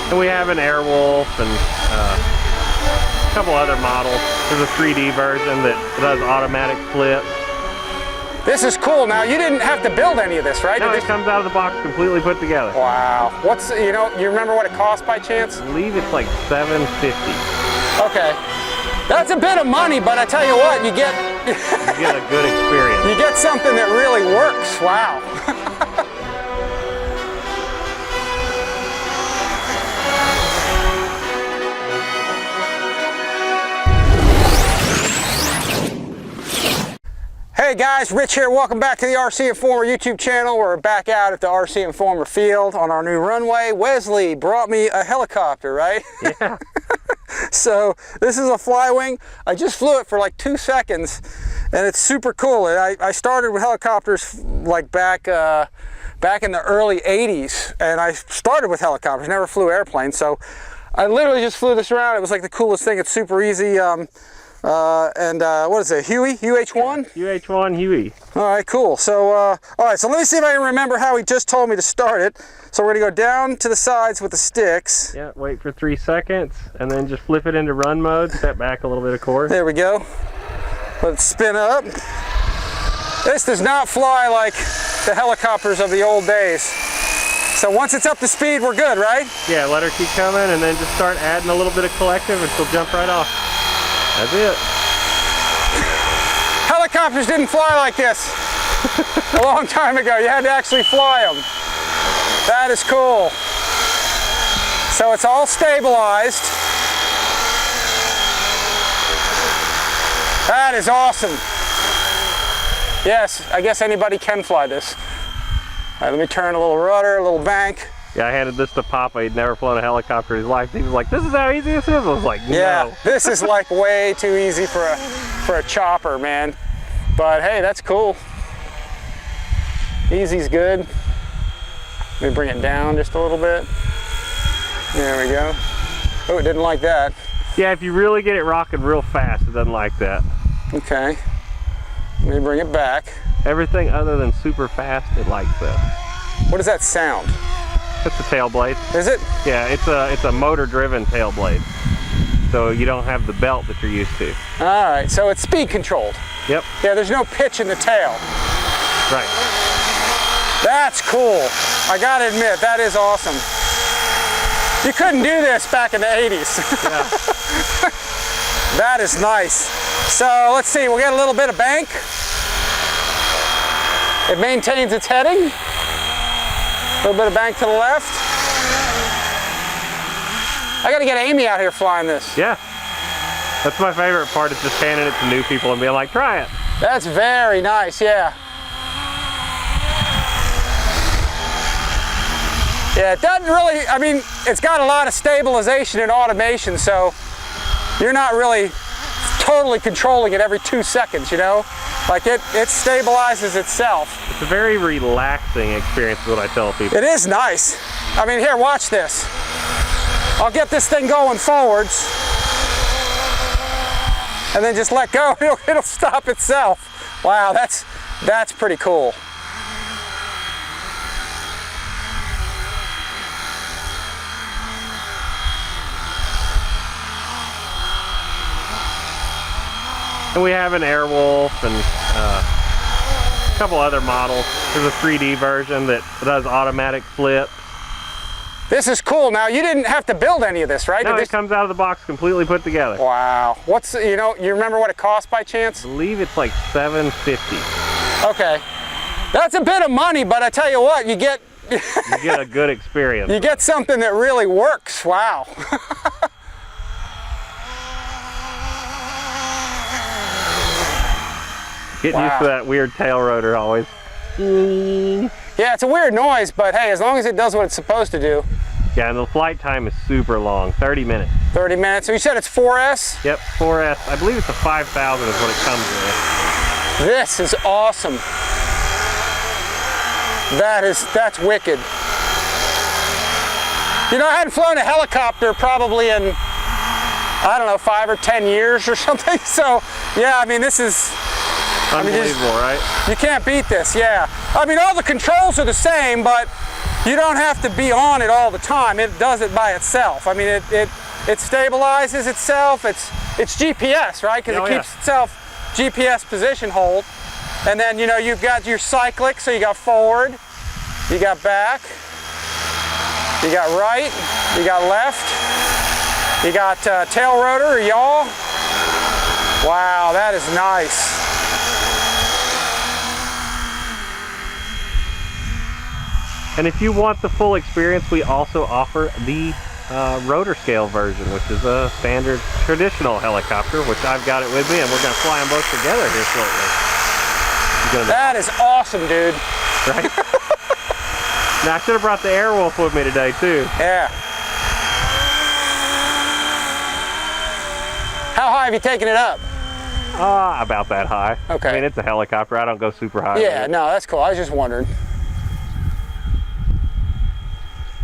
And we have an Airwolf and a couple other models. There's a 3D version that does automatic flip. This is cool. Now, you didn't have to build any of this, right? No, it comes out of the box completely put together. Wow. What's, you remember what it cost by chance? I believe it's like $750. Okay. That's a bit of money, but I tell you what, you get a good experience. You get something that really works. Wow. Hey guys, Rich here. Welcome back to the RCinformer YouTube channel. We're back out at the RCinformer field on our new runway. Wesley brought me a helicopter, right? Yeah. So this is a Flywing. I just flew it for like 2 seconds and it's super cool. I started with helicopters like back in the early 80s, and I started with helicopters, never flew airplanes. So I literally just flew this around. It was like the coolest thing. It's super easy. What is it, HUEY? UH1? Yeah, UH1 HUEY. All right, cool. So, all right, so let me see if I can remember how he just told me to start it. So we're gonna go down to the sides with the sticks. Yeah, wait for 3 seconds, and then just flip it into run mode, step back a little bit of course. There we go. Let it spin up. This does not fly like the helicopters of the old days. So once it's up to speed, we're good, right? Yeah, let her keep coming, and then just start adding a little bit of collective, and she'll jump right off. That's it. Helicopters didn't fly like this a long time ago. You had to actually fly them. That is cool. So it's all stabilized. That is awesome. Yes, I guess anybody can fly this. All right, let me turn a little rudder, a little bank. Yeah, I handed this to Papa. He'd never flown a helicopter in his life. He was like, "This is how easy this is." I was like, "No." Yeah, this is like way too easy for a chopper, man. But hey, that's cool. Easy's good. Let me bring it down just a little bit. There we go. Oh, it didn't like that. Yeah, if you really get it rocking real fast, it doesn't like that. Okay. Let me bring it back. Everything other than super fast, it likes that. What does that sound? It's a tail blade. Is it? Yeah, it's a motor-driven tail blade. So you don't have the belt that you're used to. All right, so it's speed controlled. Yep. Yeah, there's no pitch in the tail. Right. That's cool. I gotta admit, that is awesome. You couldn't do this back in the 80s. Yeah. That is nice. So let's see, we'll get a little bit of bank. It maintains its heading. A little bit of bank to the left. I gotta get Amy out here flying this. Yeah. That's my favorite part, is just handing it to new people and being like, "Try it." That's very nice, yeah. Yeah, it doesn't really, I mean, it's got a lot of stabilization and automation, so you're not really totally controlling it every 2 seconds, you know? Like it stabilizes itself. It's a very relaxing experience, is what I tell people. It is nice. I mean, here, watch this. I'll get this thing going forwards and then just let go. It'll stop itself. Wow, that's pretty cool. And we have an Airwolf and a couple other models. There's a 3D version that does automatic flip. This is cool. Now, you didn't have to build any of this, right? No, it comes out of the box completely put together. Wow. What's, you remember what it cost by chance? I believe it's like $750. Okay. That's a bit of money, but I tell you what, you get a good experience. You get something that really works. Wow. Getting used to that weird tail rotor always. Yeah, it's a weird noise, but hey, as long as it does what it's supposed to do. Yeah, and the flight time is super long, 30 minutes. 30 minutes. So you said it's 4S? Yep, 4S. I believe it's a 5000 is what it comes with. This is awesome. That's wicked. You know, I hadn't flown a helicopter probably in, I don't know, 5 or 10 years or something. So, yeah, I mean, this is unbelievable, right? You can't beat this, yeah. I mean, all the controls are the same, but you don't have to be on it all the time. It does it by itself. I mean, it stabilizes itself. It's GPS, right? Because it keeps itself GPS position hold. And then, you know, you've got your cyclic, so you got forward, you got back, you got right, you got left, you got tail rotor or yaw. Wow, that is nice. And if you want the full experience, we also offer the rotor scale version, which is a standard traditional helicopter, which I've got it with me, and we're going to fly them both together here shortly. That is awesome, dude. Right? Now, I should have brought the Airwolf with me today, too. Yeah. How high have you taken it up? About that high. Okay. I mean, it's a helicopter. I don't go super high. Yeah, no, that's cool. I was just wondering.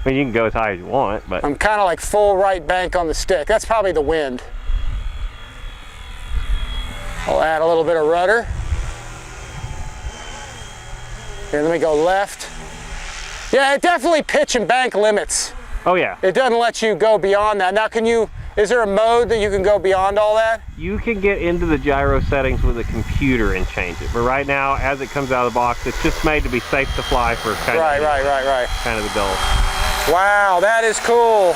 I mean, you can go as high as you want, but... I'm kind of like full right bank on the stick. That's probably the wind. I'll add a little bit of rudder. Here, let me go left. Yeah, it definitely pitch and bank limits. Oh, yeah. It doesn't let you go beyond that. Now, is there a mode that you can go beyond all that? You can get into the gyro settings with a computer and change it. But right now, as it comes out of the box, it's just made to be safe to fly for kind of the goal. Wow, that is cool.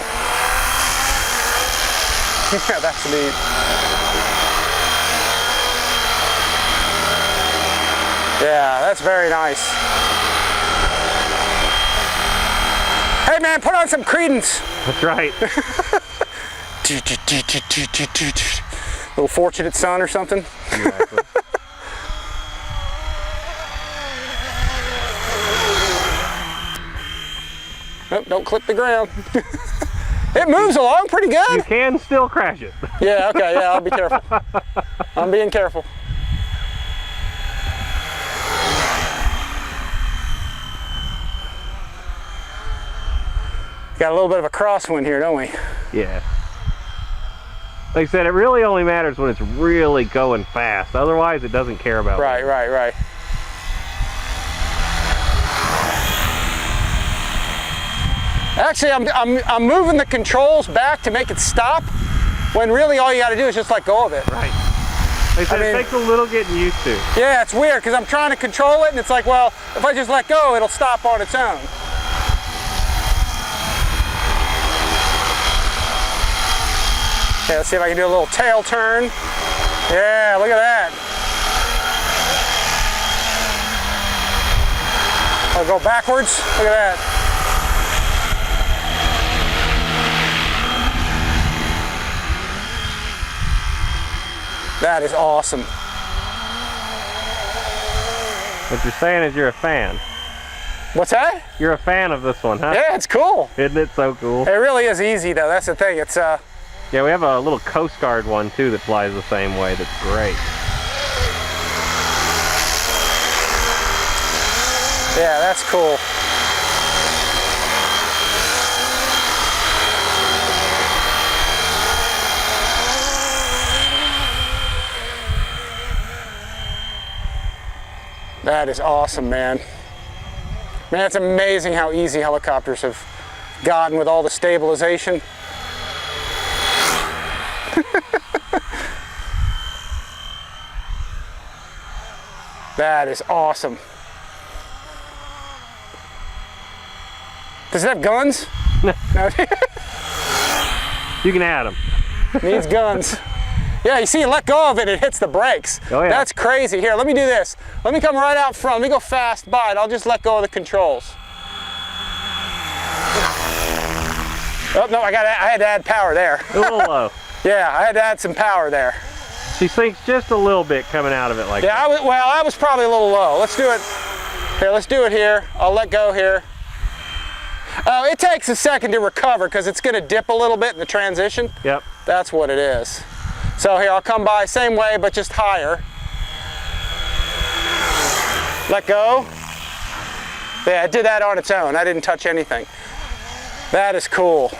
Yeah, that's neat. Yeah, that's very nice. Hey man, put on some Credence. That's right. Little Fortunate Son or something. Exactly. Oh, don't clip the ground. It moves along pretty good. You can still crash it. Yeah, okay, yeah, I'll be careful. I'm being careful. Got a little bit of a crosswind here, don't we? Yeah. Like I said, it really only matters when it's really going fast. Otherwise, it doesn't care about it. Right. Actually, I'm moving the controls back to make it stop, when really all you got to do is just let go of it. Right. Like I said, it takes a little getting used to. Yeah, it's weird, because I'm trying to control it, and it's like, well, if I just let go, it'll stop on its own. Yeah, let's see if I can do a little tail turn. Yeah, look at that. I'll go backwards. Look at that. That is awesome. What you're saying is you're a fan. What's that? You're a fan of this one, huh? Yeah, it's cool. Isn't it so cool? It really is easy, though. That's the thing. It's Yeah, we have a little Coast Guard one too that flies the same way. That's great. Yeah, that's cool. That is awesome, man. Man, it's amazing how easy helicopters have gotten with all the stabilization. That is awesome. Does it have guns? No. No. You can add them. Needs guns. Yeah, you see, you let go of it, it hits the brakes. Oh, yeah. That's crazy. Here, let me do this. Let me come right out front. Let me go fast by it. I'll just let go of the controls. Oh, no, I had to add power there. A little low. Yeah, I had to add some power there. She sinks just a little bit coming out of it like that. I was probably a little low. Let's do it. Here, let's do it here. I'll let go here. Oh, it takes a second to recover because it's going to dip a little bit in the transition. Yep. That's what it is. So here, I'll come by same way, but just higher. Let go. Yeah, it did that on its own. I didn't touch anything. That is cool.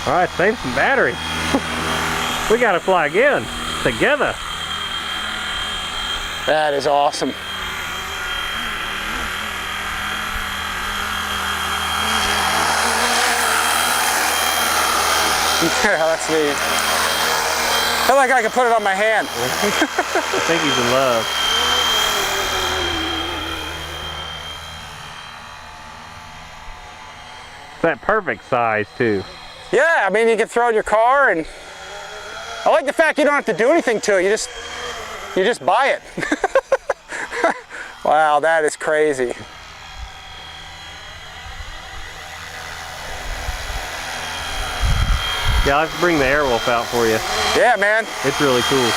All right, save some battery. We got to fly again together. That is awesome. Yeah, that's neat. I feel like I could put it on my hand. I think he's in love. It's that perfect size too. Yeah, I mean, you can throw it in your car, and I like the fact you don't have to do anything to it. You just buy it. Wow, that is crazy. Yeah, I'll have to bring the Airwolf out for you. Yeah, man. It's really cool.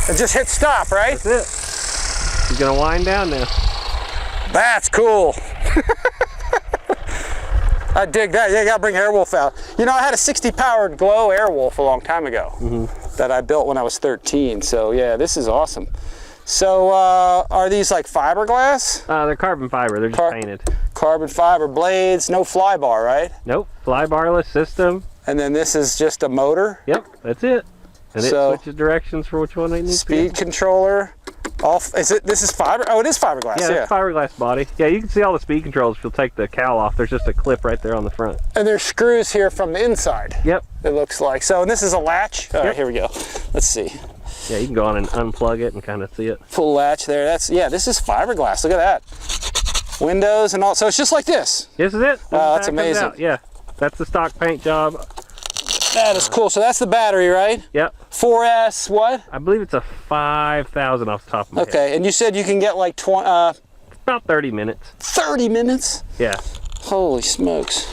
It just hit stop, right? That's it. He's gonna wind down now. That's cool. I dig that. Yeah, you gotta bring Airwolf out. You know, I had a 60 powered Glow Airwolf a long time ago that I built when I was 13. So yeah, this is awesome. So are these like fiberglass? They're carbon fiber. They're just painted. Carbon fiber blades, no fly bar, right? Nope, fly barless system. And then this is just a motor. Yep, that's it. And So, it switches directions for which one they need. Speed controller. This is fiber? Oh, it is fiberglass. Yeah, it's fiberglass body. Yeah, you can see all the speed controls. If you'll take the cowl off, there's just a clip right there on the front. And there's screws here from the inside. Yep. It looks like. So, and this is a latch. All right, here we go. Let's see. Yeah, you can go on and unplug it and kind of see it. Full latch there. Yeah, this is fiberglass. Look at that. Windows and all. So it's just like this. This is it. Wow, that's amazing. Yeah, that's the stock paint job. That is cool. So that's the battery, right? Yep. 4S what? I believe it's a 5,000 off the top of my head. Okay, and you said you can get like about 30 minutes. 30 minutes? Yeah. Holy smokes.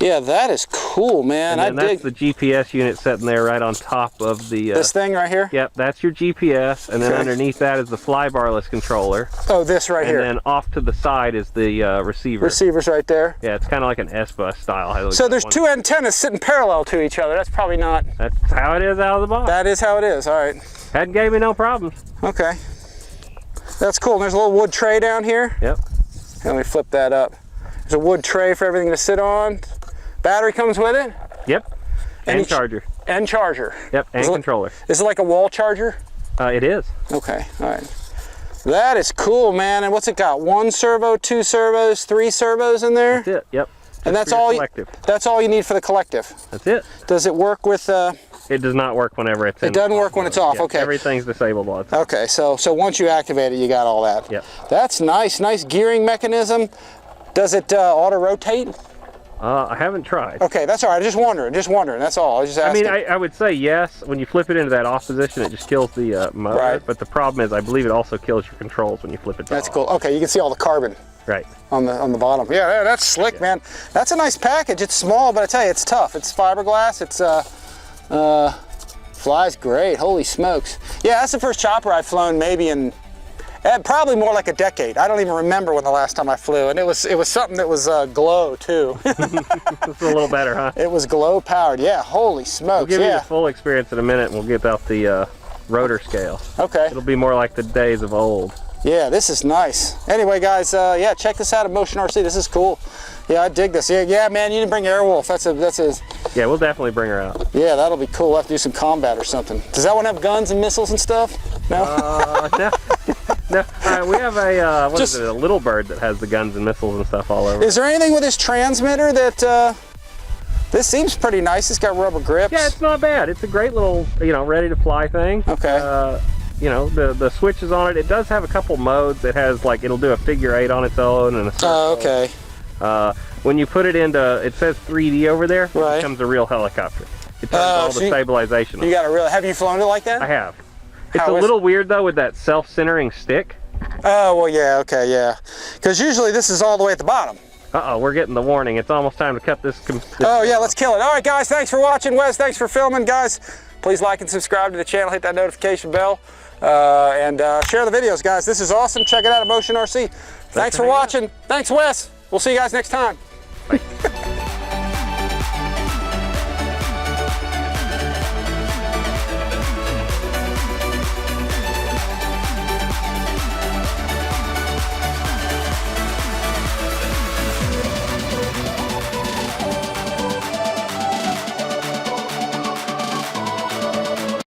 Yeah, that is cool, man. And that's the GPS unit sitting there right on top of the... this thing right here? Yep, that's your GPS, and then underneath that is the fly barless controller. Oh, this right here. And then off to the side is the receiver. Receiver's right there. Yeah, it's kind of like an S-bus style. So there's two antennas sitting parallel to each other. That's probably not... That's how it is out of the box. That is how it is, all right. Hadn't gave me no problems. Okay. That's cool. And there's a little wood tray down here. Yep. And let me flip that up. There's a wood tray for everything to sit on. Battery comes with it? Yep. And charger. And charger. Yep, and controller. Is it like a wall charger? It is. Okay, all right. That is cool, man. And what's it got? 1 servo, 2 servos, 3 servos in there? That's it, yep. And that's all you need for the collective? That's it. Does it work with... It does not work whenever it's in. It doesn't work when it's off, okay. Everything's disabled all the time. Okay, so once you activate it, you got all that. Yep. That's nice. Nice gearing mechanism. Does it auto-rotate? I haven't tried. Okay, that's all right. Just wondering. That's all. I was just asking. I mean, I would say yes. When you flip it into that off position, it just kills the motor. Right. But the problem is, I believe it also kills your controls when you flip it to That's off. cool. Okay, you can see all the carbon. Right. On the bottom. Yeah, that's slick, man. That's a nice package. It's small, but I tell you, it's tough. It's fiberglass. It's flies great. Holy smokes. Yeah, that's the first chopper I've flown maybe in probably more like a decade. I don't even remember when the last time I flew, and it was something that was glow too. It's a little better, huh? It was glow powered. Yeah, holy smokes. We'll give you the full experience in a minute, and we'll get out the rotor scale. Okay. It'll be more like the days of old. Yeah, this is nice. Anyway, guys, yeah, check this out at MOTIONRC. This is cool. Yeah, I dig this. Yeah, man, you didn't bring Airwolf. That's his. Yeah, we'll definitely bring her out. Yeah, that'll be cool. We'll have to do some combat or something. Does that one have guns and missiles and stuff? No. No. No. We have a what is it? A Little Bird that has the guns and missiles and stuff all over. Is there anything with this transmitter that? This seems pretty nice. It's got rubber grips. Yeah, it's not bad. It's a great little, ready to fly thing. Okay. The switches on it. It does have a couple modes. It has it'll do a figure 8 on its own and a circle. Oh, okay. When you put it into, it says 3D over there. Right. It becomes a real helicopter. It turns all the stabilization on. You got a real. Have you flown it like that? I have. It's a little weird though with that self-centering stick. Oh well, yeah. Okay, yeah. Because usually this is all the way at the bottom. Uh-oh, we're getting the warning. It's almost time to cut this. Oh yeah, let's kill it. All right, guys. Thanks for watching. Wes, thanks for filming, guys. Please like and subscribe to the channel. Hit that notification bell. And share the videos, guys. This is awesome. Check it out at MOTIONRC. Thanks for watching. Thanks, Wes. We'll see you guys next time. Bye.